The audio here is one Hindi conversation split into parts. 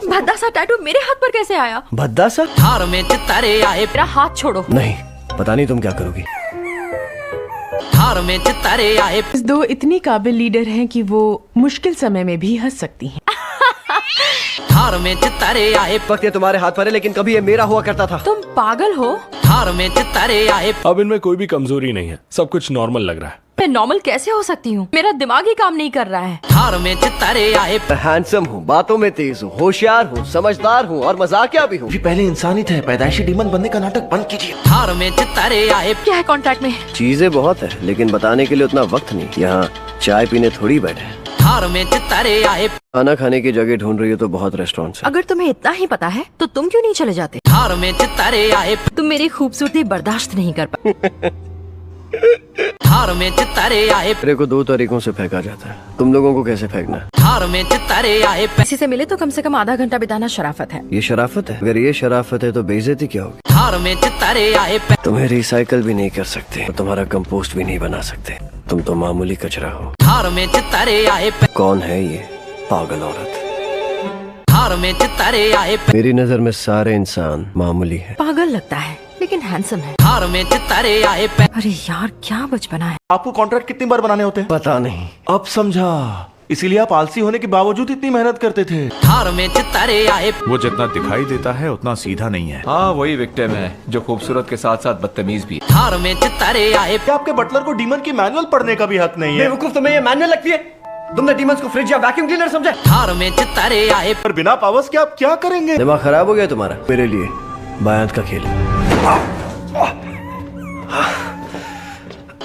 भद्दा सा टैटू मेरे हाथ पर कैसे आया? भद्दा सा? थार में चितारे आए, मेरा हाथ छोड़ो। नहीं, पता नहीं तुम क्या करोगी। थार में चितारे आए। दो इतनी काबिल लीडर हैं कि वो मुश्किल समय में भी हंस सकती हैं। थार में चितारे आए। वक्त ये तुम्हारे हाथ पर है, लेकिन कभी ये मेरा हुआ करता था। तुम पागल हो? थार में चितारे आए। अब इनमें कोई भी कमजोरी नहीं है, सब कुछ नॉर्मल लग रहा है। मैं नॉर्मल कैसे हो सकती हूँ? मेरा दिमाग ही काम नहीं कर रहा है। थार में चितारे आए। मैं हैंडसम हूँ, बातों में तेज हूँ, होशियार हूँ, समझदार हूँ और मजाकिया भी हूँ। जी पहले इंसान ही थे, पैदाइशी डीमन बनने का नाटक बंद कीजिए। थार में चितारे आए। क्या है कॉन्ट्रैक्ट में? चीजें बहुत है, लेकिन बताने के लिए उतना वक्त नहीं। यहाँ चाय पीने थोड़ी बैठे। थार में चितारे आए। खाना खाने की जगह ढूंढ रही हो तो बहुत रेस्टोरेंट है। अगर तुम्हें इतना ही पता है तो तुम क्यों नहीं चले जाते? थार में चितारे आए। तुम मेरी खूबसूरती बर्दाश्त नहीं कर पाते। थार में चितारे आए। मेरे को 2 तरीकों से फेंका जाता है, तुम लोगों को कैसे फेंकना है? थार में चितारे आए। किसी से मिले तो कम से कम आधा घंटा बिताना शराफत है। ये शराफत है? अगर ये शराफत है तो बेइज्जती क्या होगी? थार में चितारे आए। तुम्हें रिसाइकल भी नहीं कर सकते, तुम्हारा कंपोस्ट भी नहीं बना सकते, तुम तो मामूली कचरा हो। थार में चितारे आए। कौन है ये पागल औरत? थार में चितारे आए। मेरी नजर में सारे इंसान मामूली है। पागल लगता है लेकिन हैंडसम है। थार में चितारे आए। अरे यार क्या बचपना है। आपको कॉन्ट्रैक्ट कितनी बार बनाने होते हैं? पता नहीं। अब समझा, इसीलिए आप आलसी होने के बावजूद इतनी मेहनत करते थे। थार में चितारे आए। वो जितना दिखाई देता है उतना सीधा नहीं है। हाँ, वही विक्टिम है जो खूबसूरत के साथ साथ बदतमीज भी। थार में चितारे आए। क्या आपके बटलर को डीमन की मैनुअल पढ़ने का भी हक नहीं है? बेवकूफ, तुम्हें ये मैनुअल लगती है? तुमने डीमंस को फ्रिज या वैक्यूम क्लीनर समझा? थार में चितारे आए। पर बिना पावर्स के आप क्या करेंगे? दिमाग खराब हो गया तुम्हारा? मेरे लिए बायांत का खेल।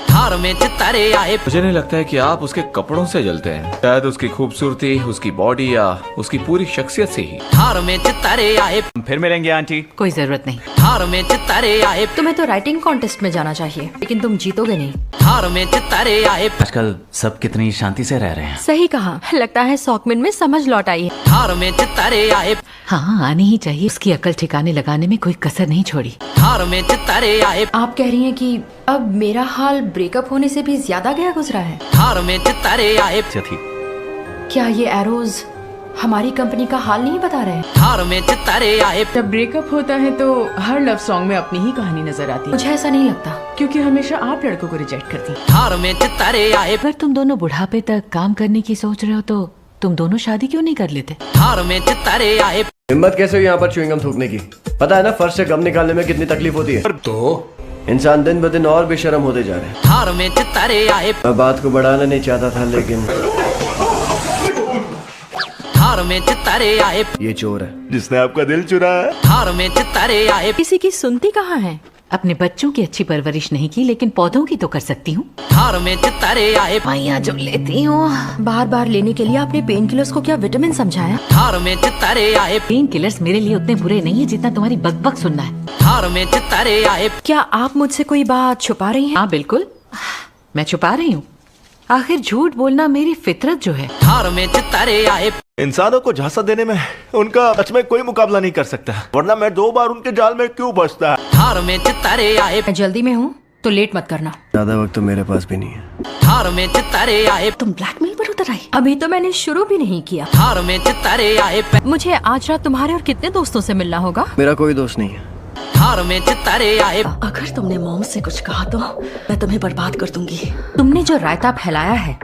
थार में चितारे आए। मुझे नहीं लगता है कि आप उसके कपड़ों से जलते हैं, शायद उसकी खूबसूरती, उसकी बॉडी या उसकी पूरी शख्सियत से ही। थार में चितारे आए। फिर मिलेंगे आंटी। कोई जरूरत नहीं। थार में चितारे आए। तुम्हें तो राइटिंग कॉन्टेस्ट में जाना चाहिए, लेकिन तुम जीतोगे नहीं। थार में चितारे आए। आजकल सब कितनी शांति से रह रहे हैं। सही कहा, लगता है सॉकमिन में समझ लौट आई है। थार में चितारे आए। हाँ, आनी ही चाहिए। उसकी अकल ठिकाने लगाने में कोई कसर नहीं छोड़ी। थार में चितारे आए। आप कह रही हैं कि अब मेरा हाल ब्रेकअप होने से भी ज्यादा गया गुजरा है? थार में चितारे आए। क्या ये एरोज हमारी कंपनी का हाल नहीं बता रहे? थार में चितारे आए। जब ब्रेकअप होता है तो हर लव सॉन्ग में अपनी ही कहानी नजर आती है, मुझे ऐसा नहीं लगता। क्योंकि हमेशा आप लड़कों को रिजेक्ट करती हैं। थार में चितारे आए। अगर तुम दोनों बुढ़ापे तक काम करने की सोच रहे हो तो तुम दोनों शादी क्यों नहीं कर लेते? थार में चितारे आए। हिम्मत कैसे हुई यहाँ पर च्युइंगम थूकने की? पता है ना फर्श से गम निकालने में कितनी तकलीफ होती है? तो इंसान दिन ब दिन और बेशर्म होते जा रहे हैं। थार में चितारे आए। मैं बात को बढ़ाना नहीं चाहता था, लेकिन थार में चितारे आए। ये चोर है। जिसने आपका दिल चुराया। थार में चितारे आए। किसी की सुनती कहाँ है? अपने बच्चों की अच्छी परवरिश नहीं की, लेकिन पौधों की तो कर सकती हूँ। थार में चितारे आए। माइया जो लेती हूँ। बार बार लेने के लिए आपने पेन किलर्स को क्या विटामिन समझाया? थार में चितारे आए। पेन किलर्स मेरे लिए उतने बुरे नहीं है जितना तुम्हारी बकबक सुनना है। थार में चितारे आए। क्या आप मुझसे कोई बात छुपा रही हैं? हाँ बिल्कुल, मैं छुपा रही हूँ। आखिर झूठ बोलना मेरी फितरत जो है। थार में चितारे आए। इंसानों को झांसा देने में उनका सच में कोई मुकाबला नहीं कर सकता, वरना मैं 2 बार उनके जाल में क्यों फंसता? थार में चितारे आए। मैं जल्दी में हूँ तो लेट मत करना। ज्यादा वक्त तो मेरे पास भी नहीं है। थार में चितारे आए। तुम ब्लैकमेल पर उतर आई? अभी तो मैंने शुरू भी नहीं किया। थार में चितारे आए। मुझे आज रात तुम्हारे और कितने दोस्तों से मिलना होगा? मेरा कोई दोस्त नहीं है। थार में चितारे आए। अगर तुमने मॉम से कुछ कहा तो मैं तुम्हें बर्बाद कर दूंगी। तुमने जो रायता फैलाया है